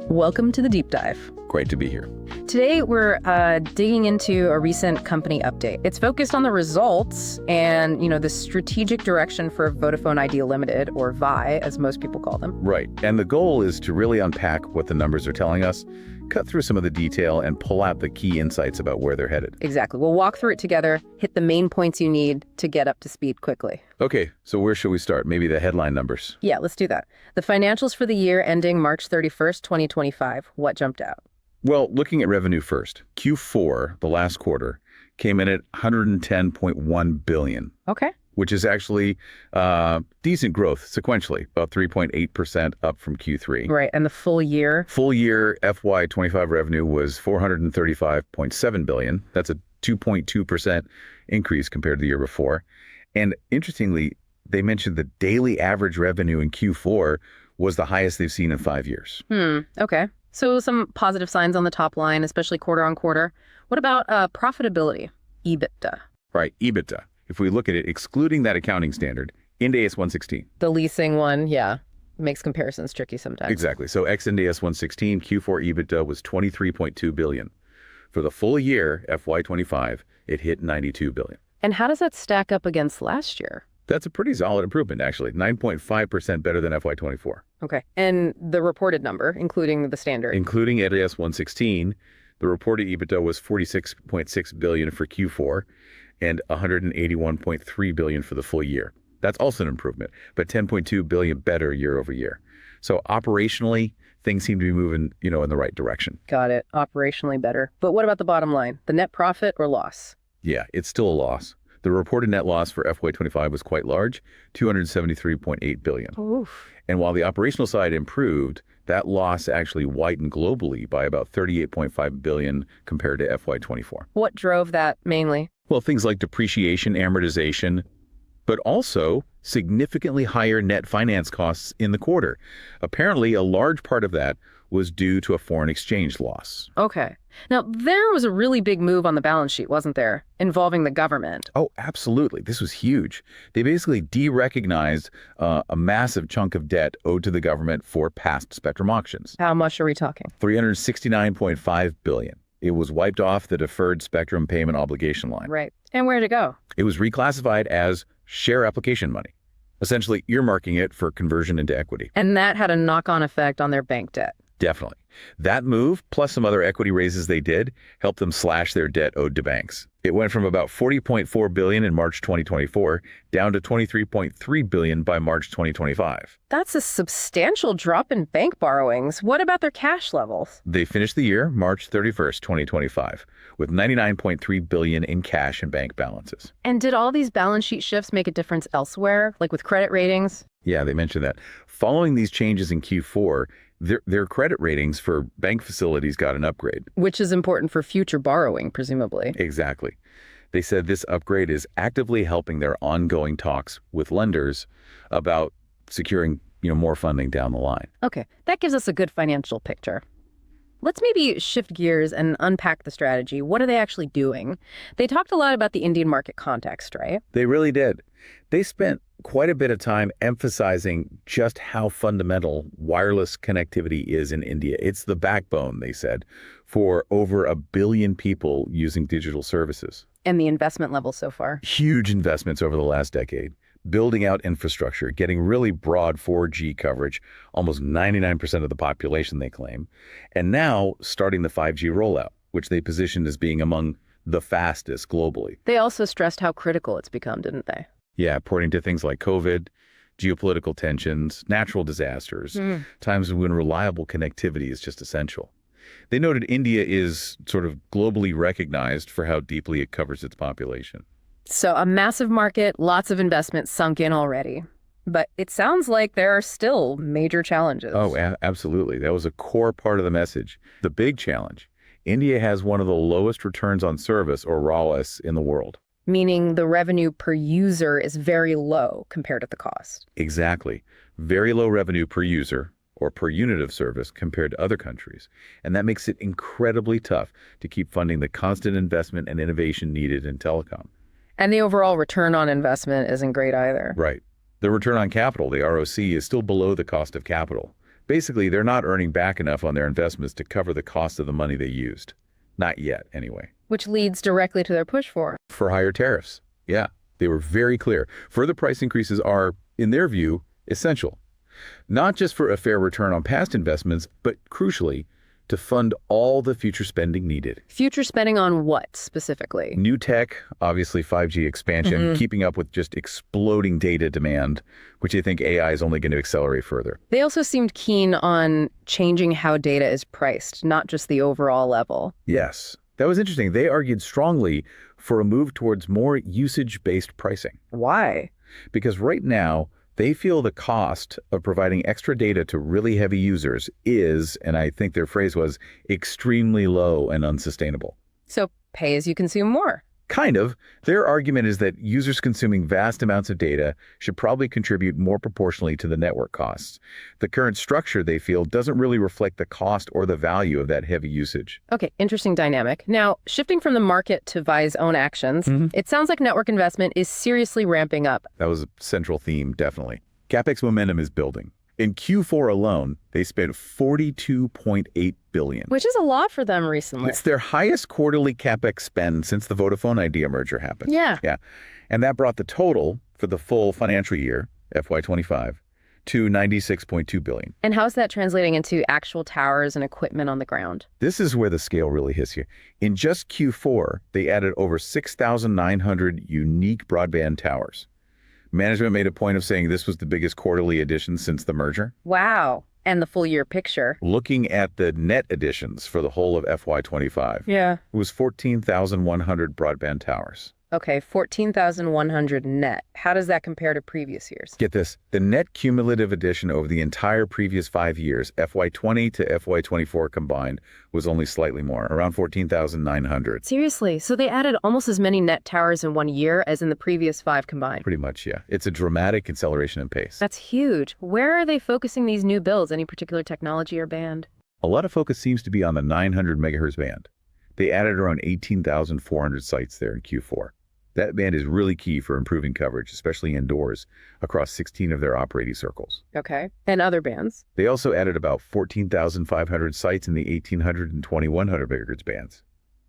Welcome to the Deep Dive. Great to be here. Today, we're digging into a recent company update. It's focused on the results and, the strategic direction for Vodafone Idea Limited, or VI, as most people call them. Right. And the goal is to really unpack what the numbers are telling us, cut through some of the detail, and pull out the key insights about where they're headed. Exactly. We'll walk through it together, hit the main points you need to get up to speed quickly. Okay, so where should we start? Maybe the headline numbers. Yeah, let's do that. The financials for the year ending March 31st, 2025. What jumped out? Well, looking at revenue first, Q4, the last quarter, came in at $110.1 billion. Okay. Which is actually decent growth sequentially, about 3.8% up from Q3. Right, and the full year? Full year FY25 revenue was $435.7 billion. That's a 2.2% increase compared to the year before. And interestingly, they mentioned the daily average revenue in Q4 was the highest they've seen in 5 years. Okay. So some positive signs on the top line, especially quarter on quarter. What about profitability, EBITDA? Right, EBITDA. If we look at it, excluding that accounting standard, Ind AS 116. The leasing one, yeah, makes comparisons tricky sometimes. Exactly. So ex Ind AS 116, Q4 EBITDA was $23.2 billion. For the full year, FY25, it hit $92 billion. And how does that stack up against last year? That's a pretty solid improvement, actually. 9.5% better than FY24. Okay. And the reported number, including the standard? Including Ind AS 116, the reported EBITDA was $46.6 billion for Q4 and $181.3 billion for the full year. That's also an improvement, but $10.2 billion better year over year. So operationally, things seem to be moving, in the right direction. Got it. Operationally better. But what about the bottom line? The net profit or loss? Yeah, it's still a loss. The reported net loss for FY25 was quite large, $273.8 billion. Oof. And while the operational side improved, that loss actually widened globally by about $38.5 billion compared to FY24. What drove that mainly? Well, things like depreciation, amortization, but also significantly higher net finance costs in the quarter. Apparently, a large part of that was due to a foreign exchange loss. Okay. Now, there was a really big move on the balance sheet, wasn't there, involving the government? Oh, absolutely. This was huge. They basically de-recognized a massive chunk of debt owed to the government for past spectrum auctions. How much are we talking? $369.5 billion. It was wiped off the deferred spectrum payment obligation line. Right. And where'd it go? It was reclassified as share application money, essentially earmarking it for conversion into equity. And that had a knock-on effect on their bank debt. Definitely. That move, plus some other equity raises they did, helped them slash their debt owed to banks. It went from about $40.4 billion in March 2024 down to $23.3 billion by March 2025. That's a substantial drop in bank borrowings. What about their cash levels? They finished the year March 31st, 2025, with $99.3 billion in cash and bank balances. And did all these balance sheet shifts make a difference elsewhere, like with credit ratings? Yeah, they mentioned that. Following these changes in Q4, their credit ratings for bank facilities got an upgrade. Which is important for future borrowing, presumably. Exactly. They said this upgrade is actively helping their ongoing talks with lenders about securing, more funding down the line. Okay, that gives us a good financial picture. Let's maybe shift gears and unpack the strategy. What are they actually doing? They talked a lot about the Indian market context, right? They really did. They spent quite a bit of time emphasizing just how fundamental wireless connectivity is in India. It's the backbone, they said, for over 1 billion people using digital services. And the investment level so far? Huge investments over the last decade. Building out infrastructure, getting really broad 4G coverage, almost 99% of the population, they claim. And now starting the 5G rollout, which they positioned as being among the fastest globally. They also stressed how critical it's become, didn't they? Yeah, pointing to things like COVID, geopolitical tensions, natural disasters, times when reliable connectivity is just essential. They noted India is sort of globally recognized for how deeply it covers its population. So a massive market, lots of investment sunk in already. But it sounds like there are still major challenges. Oh, absolutely. That was a core part of the message. The big challenge, India has one of the lowest returns on service, or ROAS, in the world. Meaning the revenue per user is very low compared to the cost. Exactly. Very low revenue per user, or per unit of service, compared to other countries. And that makes it incredibly tough to keep funding the constant investment and innovation needed in telecom. And the overall return on investment isn't great either. Right. The return on capital, the ROC, is still below the cost of capital. Basically, they're not earning back enough on their investments to cover the cost of the money they used. Not yet, anyway. Which leads directly to their push for higher tariffs. Yeah, they were very clear. Further price increases are, in their view, essential. Not just for a fair return on past investments, but crucially, to fund all the future spending needed. Future spending on what specifically? New tech, obviously 5G expansion, keeping up with just exploding data demand, which I think AI is only going to accelerate further. They also seemed keen on changing how data is priced, not just the overall level. Yes, that was interesting. They argued strongly for a move towards more usage-based pricing. Why? Because right now, they feel the cost of providing extra data to really heavy users is, and I think their phrase was, extremely low and unsustainable. So pay as you consume more. Kind of. Their argument is that users consuming vast amounts of data should probably contribute more proportionally to the network costs. The current structure, they feel, doesn't really reflect the cost or the value of that heavy usage. Okay, interesting dynamic. Now, shifting from the market to Vi's own actions, it sounds like network investment is seriously ramping up. That was a central theme, definitely. CapEx momentum is building. In Q4 alone, they spent $42.8 billion. Which is a lot for them recently. It's their highest quarterly CapEx spend since the Vodafone Idea merger happened. Yeah. And that brought the total for the full financial year, FY25, to $96.2 billion. And how's that translating into actual towers and equipment on the ground? This is where the scale really hits you. In just Q4, they added over 6,900 unique broadband towers. Management made a point of saying this was the biggest quarterly addition since the merger. Wow. And the full year picture. Looking at the net additions for the whole of FY25, it was 14,100 broadband towers. Okay, 14,100 net. How does that compare to previous years? Get this, the net cumulative addition over the entire previous 5 years, FY20 to FY24 combined, was only slightly more, around 14,900. Seriously? So they added almost as many net towers in 1 year as in the previous 5 combined? Pretty much, yeah. It's a dramatic acceleration in pace. That's huge. Where are they focusing these new builds? Any particular technology or band? A lot of focus seems to be on the 900 megahertz band. They added around 18,400 sites there in Q4. That band is really key for improving coverage, especially indoors, across 16 of their operating circles. Okay. And other bands? They also added about 14,500 sites in the 1,800 and 2,100 megahertz bands.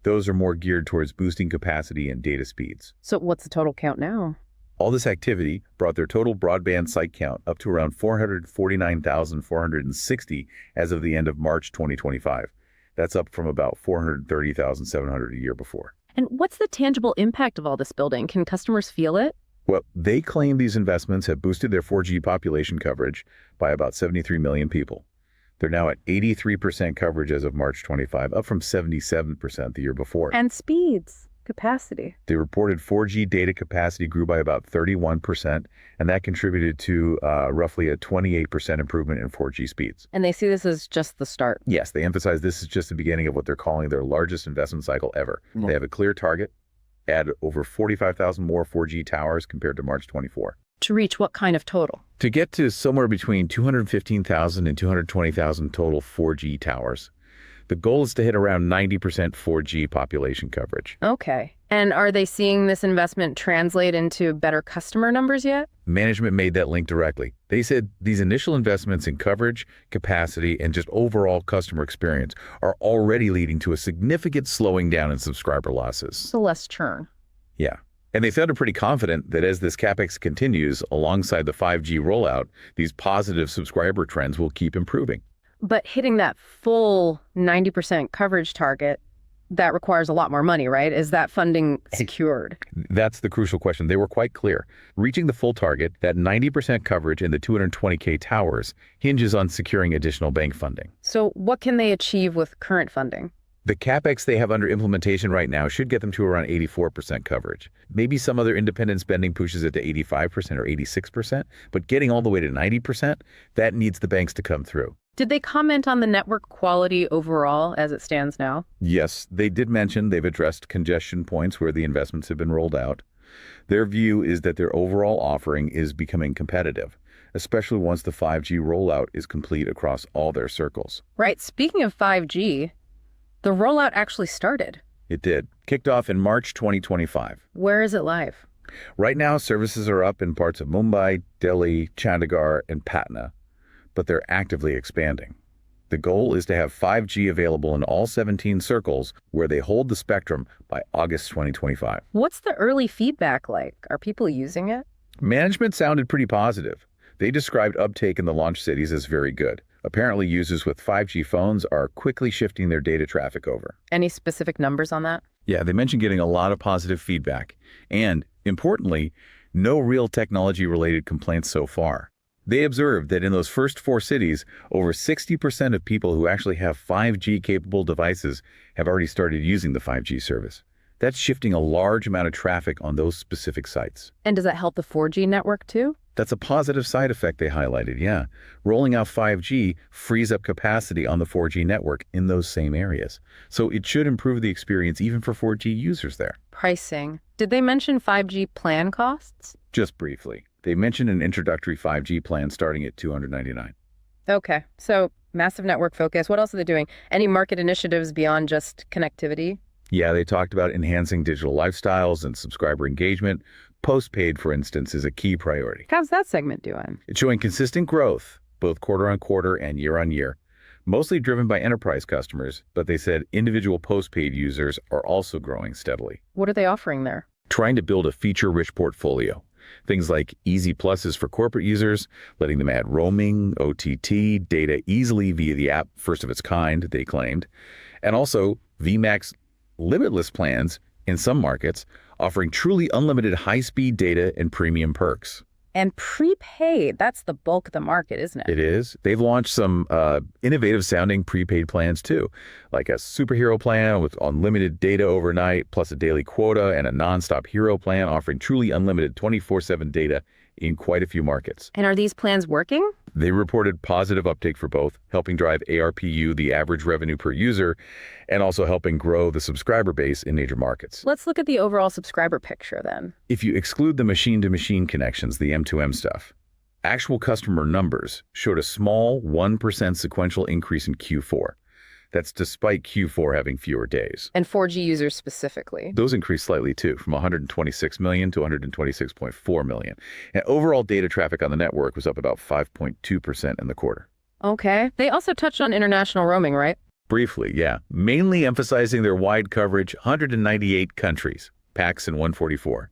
Those are more geared towards boosting capacity and data speeds. So what's the total count now? All this activity brought their total broadband site count up to around 449,460 as of the end of March 2025. That's up from about 430,700 a year before. And what's the tangible impact of all this building? Can customers feel it? Well, they claim these investments have boosted their 4G population coverage by about 73 million people. They're now at 83% coverage as of March 25, up from 77% the year before. And speeds, capacity. They reported 4G data capacity grew by about 31%, and that contributed to roughly a 28% improvement in 4G speeds. And they see this as just the start. Yes, they emphasize this is just the beginning of what they're calling their largest investment cycle ever. They have a clear target, add over 45,000 more 4G towers compared to March 24. To reach what kind of total? To get to somewhere between 215,000 and 220,000 total 4G towers. The goal is to hit around 90% 4G population coverage. Okay. And are they seeing this investment translate into better customer numbers yet? Management made that link directly. They said these initial investments in coverage, capacity, and just overall customer experience are already leading to a significant slowing down in subscriber losses. So less churn. Yeah. And they sounded pretty confident that as this CapEx continues alongside the 5G rollout, these positive subscriber trends will keep improving. But hitting that full 90% coverage target, that requires a lot more money, right? Is that funding secured? That's the crucial question. They were quite clear. Reaching the full target, that 90% coverage in the 220K towers, hinges on securing additional bank funding. So what can they achieve with current funding? The CapEx they have under implementation right now should get them to around 84% coverage. Maybe some other independent spending pushes it to 85% or 86%, but getting all the way to 90%, that needs the banks to come through. Did they comment on the network quality overall as it stands now? Yes, they did mention they've addressed congestion points where the investments have been rolled out. Their view is that their overall offering is becoming competitive, especially once the 5G rollout is complete across all their circles. Right. Speaking of 5G, the rollout actually started. It did. Kicked off in March 2025. Where is it live? Right now, services are up in parts of Mumbai, Delhi, Chandigarh, and Patna. but they're actively expanding. The goal is to have 5G available in all 17 circles where they hold the spectrum by August 2025. What's the early feedback like? Are people using it? Management sounded pretty positive. They described uptake in the launch cities as very good. Apparently, users with 5G phones are quickly shifting their data traffic over. Any specific numbers on that? Yeah, they mentioned getting a lot of positive feedback. And, importantly, no real technology-related complaints so far. They observed that in those first 4 cities, over 60% of people who actually have 5G-capable devices have already started using the 5G service. That's shifting a large amount of traffic on those specific sites. And does that help the 4G network too? That's a positive side effect they highlighted, yeah. Rolling out 5G frees up capacity on the 4G network in those same areas. So it should improve the experience even for 4G users there. Pricing. Did they mention 5G plan costs? Just briefly. They mentioned an introductory 5G plan starting at $299. Okay, so massive network focus. What else are they doing? Any market initiatives beyond just connectivity? Yeah, they talked about enhancing digital lifestyles and subscriber engagement. Postpaid, for instance, is a key priority. How's that segment doing? It's showing consistent growth, both quarter-on-quarter and year-on-year, mostly driven by enterprise customers, but they said individual postpaid users are also growing steadily. What are they offering there? Trying to build a feature-rich portfolio. Things like easy pluses for corporate users, letting them add roaming, OTT, data easily via the app, first of its kind, they claimed, and also VMAX limitless plans in some markets, offering truly unlimited high-speed data and premium perks. And prepaid, that's the bulk of the market, isn't it? It is. They've launched some innovative-sounding prepaid plans, too, like a superhero plan with unlimited data overnight, plus a daily quota, and a nonstop hero plan offering truly unlimited 24/7 data in quite a few markets. And are these plans working? They reported positive uptake for both, helping drive ARPU, the average revenue per user, and also helping grow the subscriber base in major markets. Let's look at the overall subscriber picture then. If you exclude the machine-to-machine connections, the M2M stuff, actual customer numbers showed a small 1% sequential increase in Q4. That's despite Q4 having fewer days. And 4G users specifically. Those increased slightly too, from 126 million to 126.4 million. And overall data traffic on the network was up about 5.2% in the quarter. Okay. They also touched on international roaming, right? Briefly, yeah. Mainly emphasizing their wide coverage, 198 countries, PAX and 144.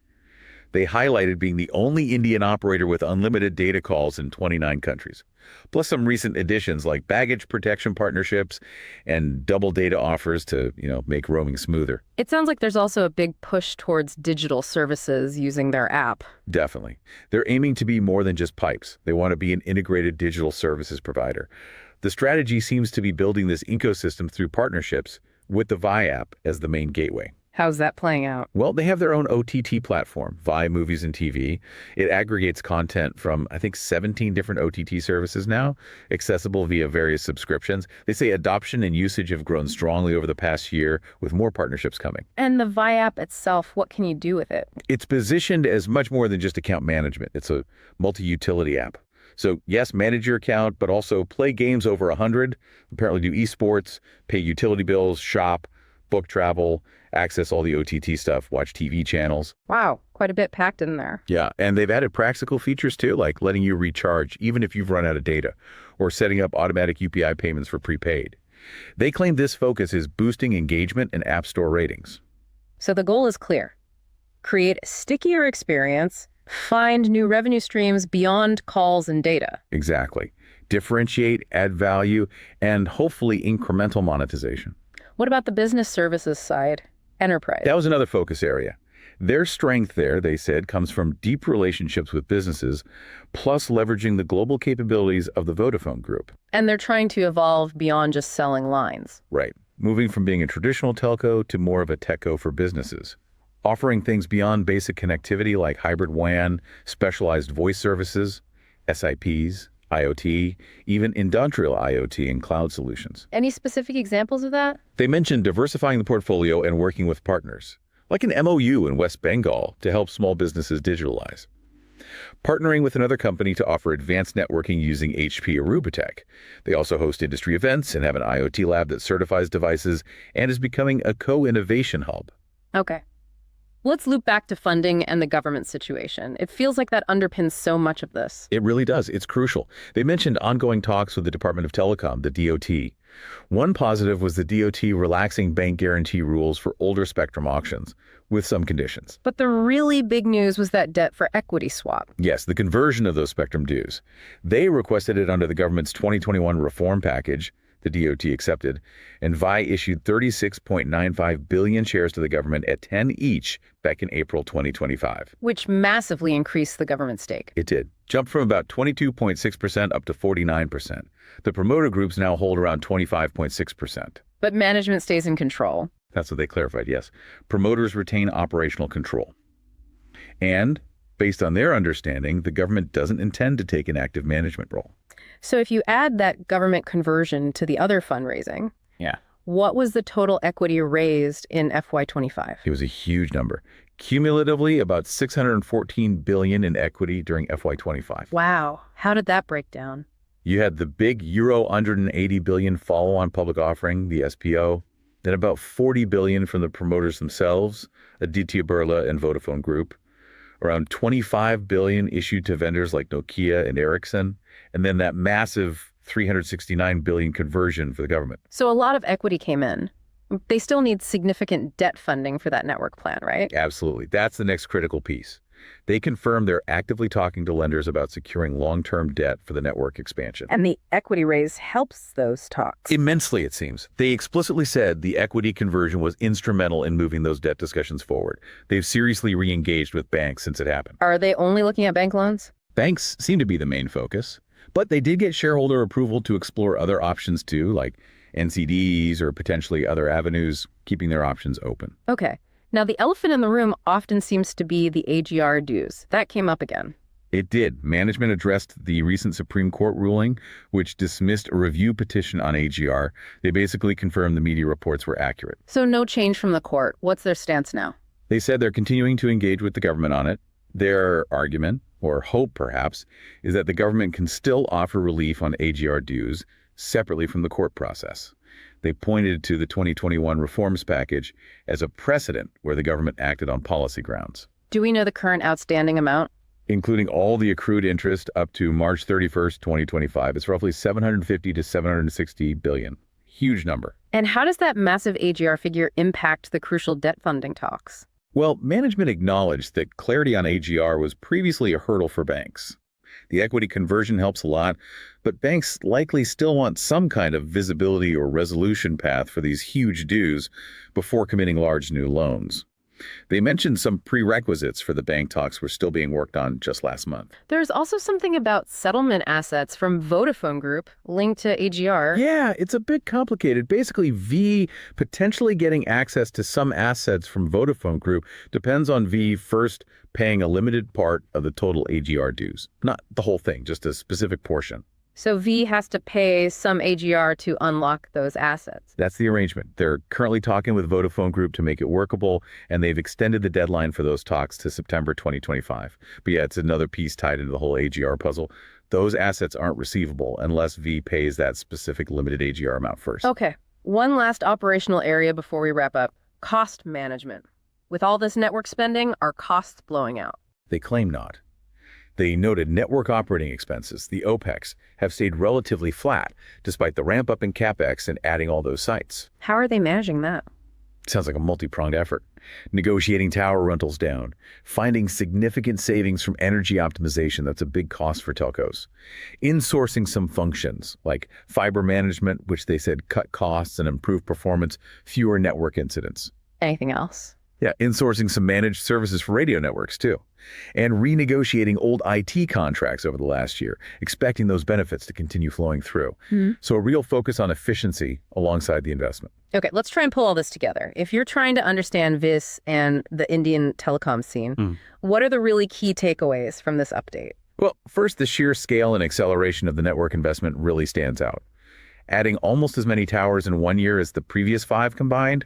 They highlighted being the only Indian operator with unlimited data calls in 29 countries. Plus some recent additions like baggage protection partnerships and double data offers to, make roaming smoother. It sounds like there's also a big push towards digital services using their app. Definitely. They're aiming to be more than just pipes. They want to be an integrated digital services provider. The strategy seems to be building this ecosystem through partnerships with the Vi app as the main gateway. How's that playing out? Well, they have their own OTT platform, Vi Movies and TV. It aggregates content from, I think, 17 different OTT services now, accessible via various subscriptions. They say adoption and usage have grown strongly over the past year, with more partnerships coming. And the Vi app itself, what can you do with it? It's positioned as much more than just account management. It's a multi-utility app. So yes, manage your account, but also play games over 100, apparently do esports, pay utility bills, shop, book travel, access all the OTT stuff, watch TV channels. Wow, quite a bit packed in there. Yeah, and they've added practical features too, like letting you recharge even if you've run out of data, or setting up automatic UPI payments for prepaid. They claim this focus is boosting engagement and App Store ratings. So the goal is clear. Create a stickier experience, find new revenue streams beyond calls and data. Exactly. Differentiate, add value, and hopefully incremental monetization. What about the business services side? Enterprise. That was another focus area. Their strength there, they said, comes from deep relationships with businesses, plus leveraging the global capabilities of the Vodafone Group. And they're trying to evolve beyond just selling lines. Right. Moving from being a traditional telco to more of a techco for businesses. Offering things beyond basic connectivity like hybrid WAN, specialized voice services, SIPs, IoT, even industrial IoT and cloud solutions. Any specific examples of that? They mentioned diversifying the portfolio and working with partners, like an MOU in West Bengal to help small businesses digitalize. Partnering with another company to offer advanced networking using HP Arubatech. They also host industry events and have an IoT lab that certifies devices and is becoming a co-innovation hub. Okay. Let's loop back to funding and the government situation. It feels like that underpins so much of this. It really does. It's crucial. They mentioned ongoing talks with the Department of Telecom, the DOT. One positive was the DOT relaxing bank guarantee rules for older spectrum auctions, with some conditions. But the really big news was that debt for equity swap. Yes, the conversion of those spectrum dues. They requested it under the government's 2021 reform package. The DOT accepted, and VI issued 36.95 billion shares to the government at 10 each back in April 2025. Which massively increased the government stake. It did. Jumped from about 22.6% up to 49%. The promoter groups now hold around 25.6%. But management stays in control. That's what they clarified, yes. Promoters retain operational control. And, based on their understanding, the government doesn't intend to take an active management role. So if you add that government conversion to the other fundraising, Yeah. what was the total equity raised in FY25? It was a huge number. Cumulatively, about $614 billion in equity during FY25. Wow. How did that break down? You had the big euro 180 billion follow-on public offering, the SPO, then about 40 billion from the promoters themselves, a DT-Burla and Vodafone Group, around 25 billion issued to vendors like Nokia and Ericsson, and then that massive 369 billion conversion for the government. So a lot of equity came in. They still need significant debt funding for that network plan, right? Absolutely. That's the next critical piece. They confirmed they're actively talking to lenders about securing long-term debt for the network expansion. And the equity raise helps those talks. Immensely, it seems. They explicitly said the equity conversion was instrumental in moving those debt discussions forward. They've seriously re-engaged with banks since it happened. Are they only looking at bank loans? Banks seem to be the main focus, but they did get shareholder approval to explore other options too, like NCDs or potentially other avenues, keeping their options open. Okay. Now, the elephant in the room often seems to be the AGR dues. That came up again. It did. Management addressed the recent Supreme Court ruling, which dismissed a review petition on AGR. They basically confirmed the media reports were accurate. So no change from the court. What's their stance now? They said they're continuing to engage with the government on it. Their argument, or hope perhaps, is that the government can still offer relief on AGR dues separately from the court process. They pointed to the 2021 reforms package as a precedent where the government acted on policy grounds. Do we know the current outstanding amount? Including all the accrued interest up to March 31st, 2025. It's roughly 750 to 760 billion. Huge number. And how does that massive AGR figure impact the crucial debt funding talks? Well, management acknowledged that clarity on AGR was previously a hurdle for banks. The equity conversion helps a lot, but banks likely still want some kind of visibility or resolution path for these huge dues before committing large new loans. They mentioned some prerequisites for the bank talks were still being worked on just last month. There's also something about settlement assets from Vodafone Group linked to AGR. Yeah, it's a bit complicated. Basically, V potentially getting access to some assets from Vodafone Group depends on V first paying a limited part of the total AGR dues. Not the whole thing, just a specific portion. So V has to pay some AGR to unlock those assets. That's the arrangement. They're currently talking with Vodafone Group to make it workable, and they've extended the deadline for those talks to September 2025. But yeah, it's another piece tied into the whole AGR puzzle. Those assets aren't receivable unless V pays that specific limited AGR amount first. Okay. One last operational area before we wrap up. Cost management. With all this network spending, are costs blowing out? They claim not. They noted network operating expenses, the OPEX, have stayed relatively flat despite the ramp up in CapEx and adding all those sites. How are they managing that? Sounds like a multi-pronged effort. Negotiating tower rentals down, finding significant savings from energy optimization, that's a big cost for telcos. Insourcing some functions like fiber management, which they said cut costs and improve performance, fewer network incidents. Anything else? Yeah, insourcing some managed services for radio networks too. And renegotiating old IT contracts over the last year, expecting those benefits to continue flowing through. So a real focus on efficiency alongside the investment. Okay, let's try and pull all this together. If you're trying to understand VIS and the Indian telecom scene, what are the really key takeaways from this update? Well, first, the sheer scale and acceleration of the network investment really stands out. Adding almost as many towers in 1 year as the previous 5 combined,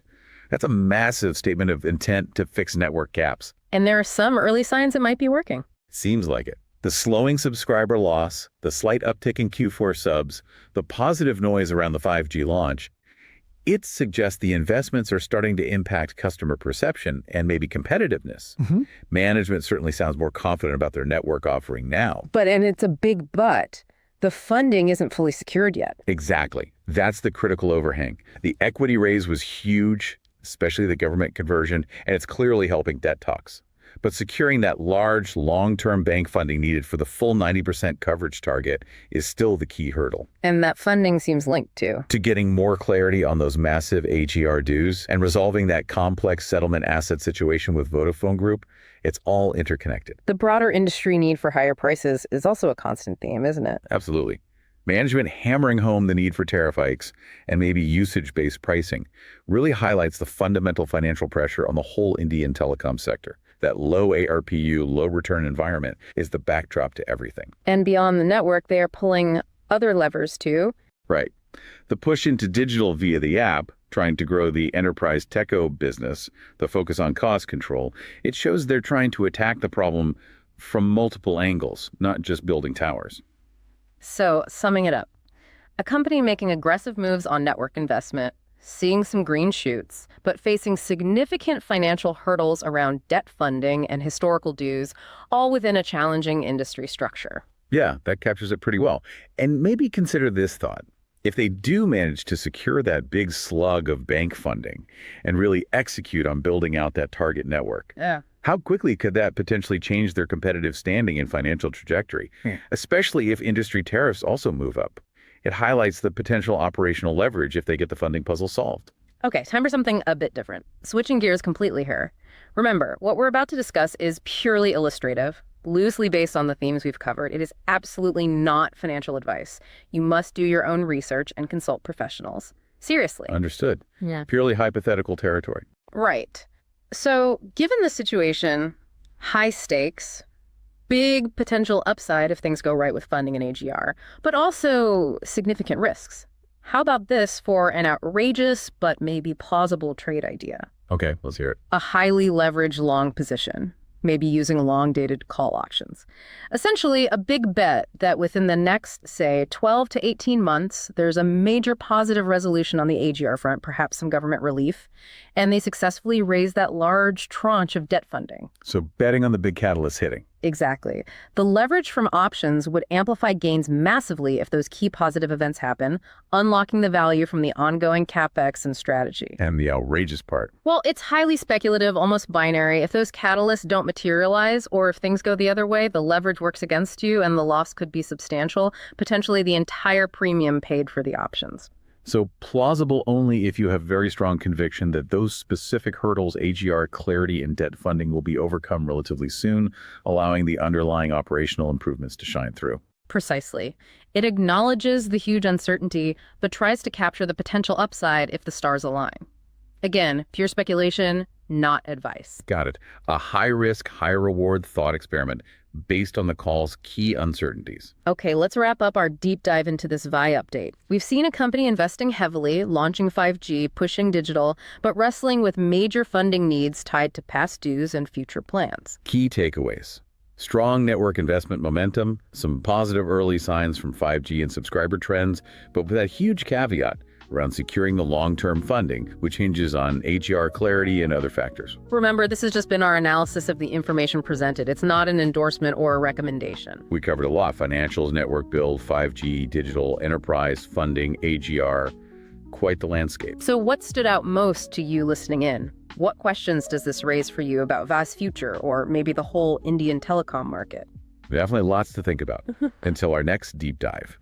that's a massive statement of intent to fix network gaps. And there are some early signs it might be working. Seems like it. The slowing subscriber loss, the slight uptick in Q4 subs, the positive noise around the 5G launch, It suggests the investments are starting to impact customer perception and maybe competitiveness. Management certainly sounds more confident about their network offering now. And it's a big but. The funding isn't fully secured yet. Exactly. That's the critical overhang. The equity raise was huge, especially the government conversion, and it's clearly helping debt talks. But securing that large, long-term bank funding needed for the full 90% coverage target is still the key hurdle. And that funding seems linked to Getting more clarity on those massive AGR dues and resolving that complex settlement asset situation with Vodafone Group. It's all interconnected. the broader industry need for higher prices is also a constant theme, isn't it? Absolutely. Management hammering home the need for tariff hikes and maybe usage-based pricing really highlights the fundamental financial pressure on the whole Indian telecom sector. That low ARPU, low return environment is the backdrop to everything. And beyond the network, they are pulling other levers too. Right. The push into digital via the app, trying to grow the enterprise techo business, the focus on cost control, it shows they're trying to attack the problem from multiple angles, not just building towers. So, summing it up, a company making aggressive moves on network investment, seeing some green shoots, but facing significant financial hurdles around debt funding and historical dues, all within a challenging industry structure. Yeah, that captures it pretty well. And maybe consider this thought. If they do manage to secure that big slug of bank funding and really execute on building out that target network, how quickly could that potentially change their competitive standing and financial trajectory, especially if industry tariffs also move up? It highlights the potential operational leverage if they get the funding puzzle solved. Okay, time for something a bit different. Switching gears completely here. Remember, what we're about to discuss is purely illustrative, loosely based on the themes we've covered. It is absolutely not financial advice. You must do your own research and consult professionals. Seriously. Understood. Yeah. Purely hypothetical territory. Right. So, given the situation, high stakes, big potential upside if things go right with funding and AGR, but also significant risks. How about this for an outrageous but maybe plausible trade idea? Okay, let's hear it. A highly leveraged long position, maybe using long-dated call options. Essentially, a big bet that within the next, say, 12 to 18 months, there's a major positive resolution on the AGR front, perhaps some government relief, and they successfully raise that large tranche of debt funding. So betting on the big catalyst hitting. Exactly. The leverage from options would amplify gains massively if those key positive events happen, unlocking the value from the ongoing capex and strategy. And the outrageous part. Well, it's highly speculative, almost binary. If those catalysts don't materialize, or if things go the other way, the leverage works against you and the loss could be substantial, potentially the entire premium paid for the options. So plausible only if you have very strong conviction that those specific hurdles, AGR, clarity, and debt funding will be overcome relatively soon, allowing the underlying operational improvements to shine through. Precisely. It acknowledges the huge uncertainty, but tries to capture the potential upside if the stars align. Again, pure speculation, not advice. Got it. A high-risk, high-reward thought experiment based on the call's key uncertainties. Okay, let's wrap up our deep dive into this VI update. We've seen a company investing heavily, launching 5G, pushing digital, but wrestling with major funding needs tied to past dues and future plans. Key takeaways. Strong network investment momentum, some positive early signs from 5G and subscriber trends, but with that huge caveat around securing the long-term funding, which hinges on AGR clarity and other factors. Remember, this has just been our analysis of the information presented. It's not an endorsement or a recommendation. We covered a lot: financials, network build, 5G, digital, enterprise, funding, AGR. Quite the landscape. So what stood out most to you listening in? What questions does this raise for you about VA's future, or maybe the whole Indian telecom market? Definitely lots to think about. Until our next deep dive.